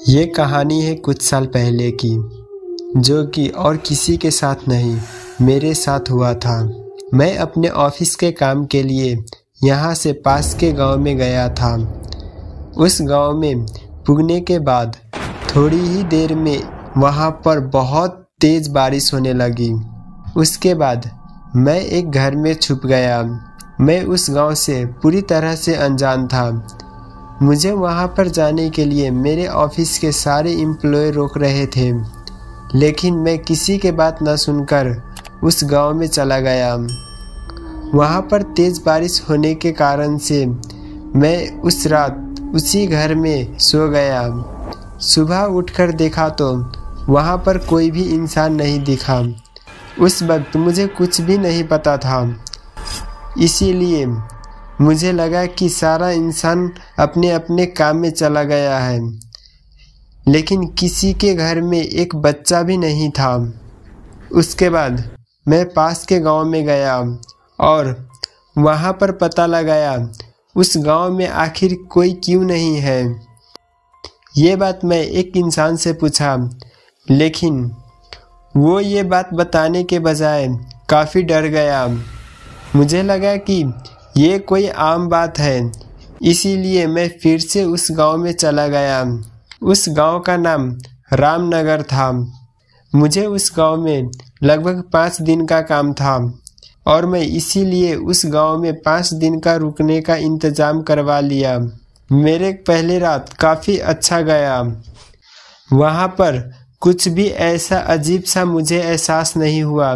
ये कहानी है कुछ साल पहले की, जो कि और किसी के साथ नहीं मेरे साथ हुआ था। मैं अपने ऑफिस के काम के लिए यहाँ से पास के गांव में गया था। उस गांव में पुगने के बाद थोड़ी ही देर में वहाँ पर बहुत तेज़ बारिश होने लगी। उसके बाद मैं एक घर में छुप गया। मैं उस गांव से पूरी तरह से अनजान था। मुझे वहां पर जाने के लिए मेरे ऑफिस के सारे एम्प्लॉय रोक रहे थे, लेकिन मैं किसी के बात न सुनकर उस गांव में चला गया। वहां पर तेज़ बारिश होने के कारण से मैं उस रात उसी घर में सो गया। सुबह उठकर देखा तो वहां पर कोई भी इंसान नहीं दिखा। उस वक्त मुझे कुछ भी नहीं पता था, इसीलिए मुझे लगा कि सारा इंसान अपने अपने काम में चला गया है, लेकिन किसी के घर में एक बच्चा भी नहीं था। उसके बाद मैं पास के गांव में गया और वहां पर पता लगाया उस गांव में आखिर कोई क्यों नहीं है। ये बात मैं एक इंसान से पूछा, लेकिन वो ये बात बताने के बजाय काफ़ी डर गया। मुझे लगा कि ये कोई आम बात है, इसीलिए मैं फिर से उस गांव में चला गया। उस गांव का नाम रामनगर था। मुझे उस गांव में लगभग 5 दिन का काम था और मैं इसीलिए उस गांव में 5 दिन का रुकने का इंतज़ाम करवा लिया। मेरे पहले रात काफ़ी अच्छा गया। वहाँ पर कुछ भी ऐसा अजीब सा मुझे एहसास नहीं हुआ,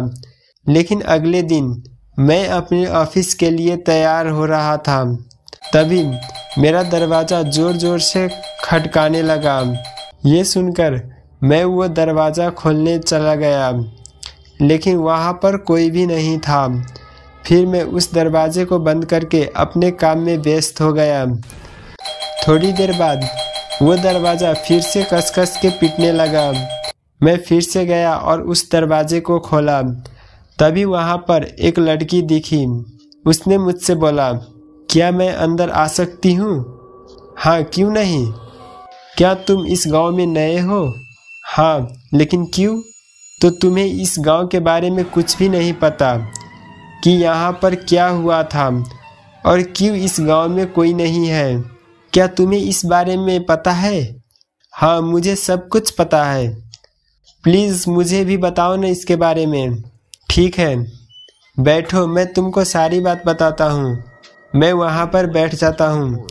लेकिन अगले दिन मैं अपने ऑफिस के लिए तैयार हो रहा था। तभी मेरा दरवाज़ा ज़ोर ज़ोर से खटकाने लगा। ये सुनकर मैं वो दरवाज़ा खोलने चला गया, लेकिन वहाँ पर कोई भी नहीं था। फिर मैं उस दरवाजे को बंद करके अपने काम में व्यस्त हो गया। थोड़ी देर बाद वो दरवाज़ा फिर से कस-कस के पीटने लगा। मैं फिर से गया और उस दरवाजे को खोला। तभी वहाँ पर एक लड़की दिखी। उसने मुझसे बोला, क्या मैं अंदर आ सकती हूँ? हाँ, क्यों नहीं? क्या तुम इस गांव में नए हो? हाँ, लेकिन क्यों? तो तुम्हें इस गांव के बारे में कुछ भी नहीं पता कि यहाँ पर क्या हुआ था और क्यों इस गांव में कोई नहीं है? क्या तुम्हें इस बारे में पता है? हाँ, मुझे सब कुछ पता है। प्लीज़ मुझे भी बताओ ना इसके बारे में। ठीक है, बैठो, मैं तुमको सारी बात बताता हूँ। मैं वहाँ पर बैठ जाता हूँ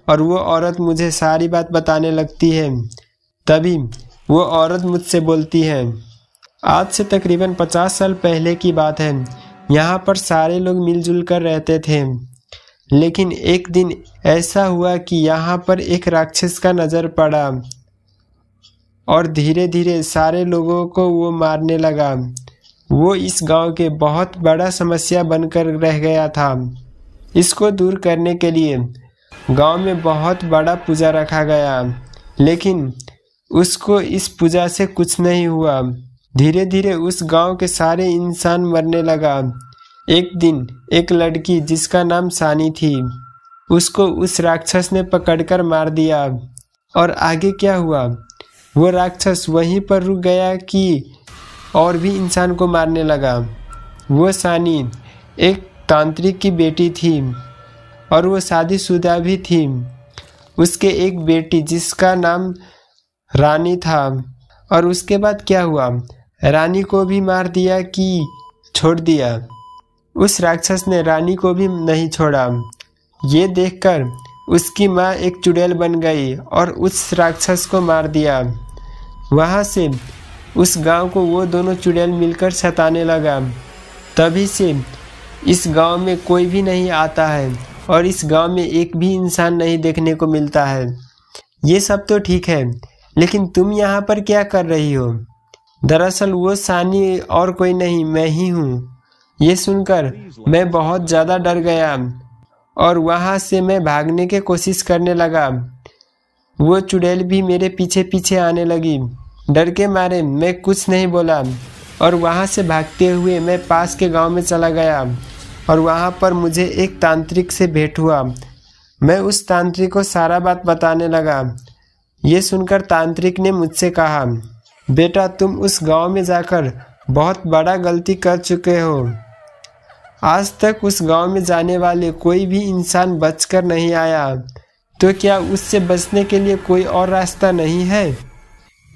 और वो औरत मुझे सारी बात बताने लगती है। तभी वो औरत मुझसे बोलती है, आज से तकरीबन 50 साल पहले की बात है। यहाँ पर सारे लोग मिलजुल कर रहते थे, लेकिन एक दिन ऐसा हुआ कि यहाँ पर एक राक्षस का नज़र पड़ा और धीरे धीरे सारे लोगों को वो मारने लगा। वो इस गांव के बहुत बड़ा समस्या बनकर रह गया था। इसको दूर करने के लिए गांव में बहुत बड़ा पूजा रखा गया, लेकिन उसको इस पूजा से कुछ नहीं हुआ। धीरे धीरे उस गांव के सारे इंसान मरने लगा। एक दिन एक लड़की जिसका नाम सानी थी, उसको उस राक्षस ने पकड़कर मार दिया। और आगे क्या हुआ? वो राक्षस वहीं पर रुक गया कि और भी इंसान को मारने लगा। वो सानी एक तांत्रिक की बेटी थी और वो शादीशुदा भी थी। उसके एक बेटी जिसका नाम रानी था। और उसके बाद क्या हुआ? रानी को भी मार दिया कि छोड़ दिया। उस राक्षस ने रानी को भी नहीं छोड़ा। ये देखकर उसकी माँ एक चुड़ैल बन गई और उस राक्षस को मार दिया। वहाँ से उस गांव को वो दोनों चुड़ैल मिलकर सताने लगा। तभी से इस गांव में कोई भी नहीं आता है और इस गांव में एक भी इंसान नहीं देखने को मिलता है। ये सब तो ठीक है, लेकिन तुम यहाँ पर क्या कर रही हो? दरअसल वो सानी और कोई नहीं, मैं ही हूँ। ये सुनकर मैं बहुत ज़्यादा डर गया और वहाँ से मैं भागने की कोशिश करने लगा। वो चुड़ैल भी मेरे पीछे पीछे आने लगी। डर के मारे मैं कुछ नहीं बोला और वहाँ से भागते हुए मैं पास के गांव में चला गया और वहाँ पर मुझे एक तांत्रिक से भेंट हुआ। मैं उस तांत्रिक को सारा बात बताने लगा। ये सुनकर तांत्रिक ने मुझसे कहा, बेटा तुम उस गांव में जाकर बहुत बड़ा गलती कर चुके हो। आज तक उस गांव में जाने वाले कोई भी इंसान बचकर नहीं आया, तो क्या उससे बचने के लिए कोई और रास्ता नहीं है?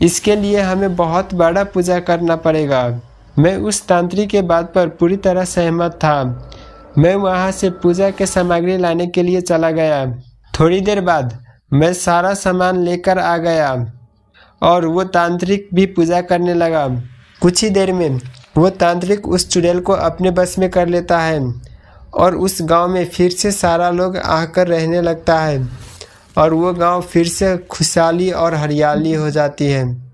इसके लिए हमें बहुत बड़ा पूजा करना पड़ेगा। मैं उस तांत्रिक के बात पर पूरी तरह सहमत था। मैं वहां से पूजा के सामग्री लाने के लिए चला गया। थोड़ी देर बाद मैं सारा सामान लेकर आ गया और वो तांत्रिक भी पूजा करने लगा। कुछ ही देर में वो तांत्रिक उस चुड़ैल को अपने बस में कर लेता है और उस गांव में फिर से सारा लोग आकर रहने लगता है और वो गांव फिर से खुशहाली और हरियाली हो जाती है।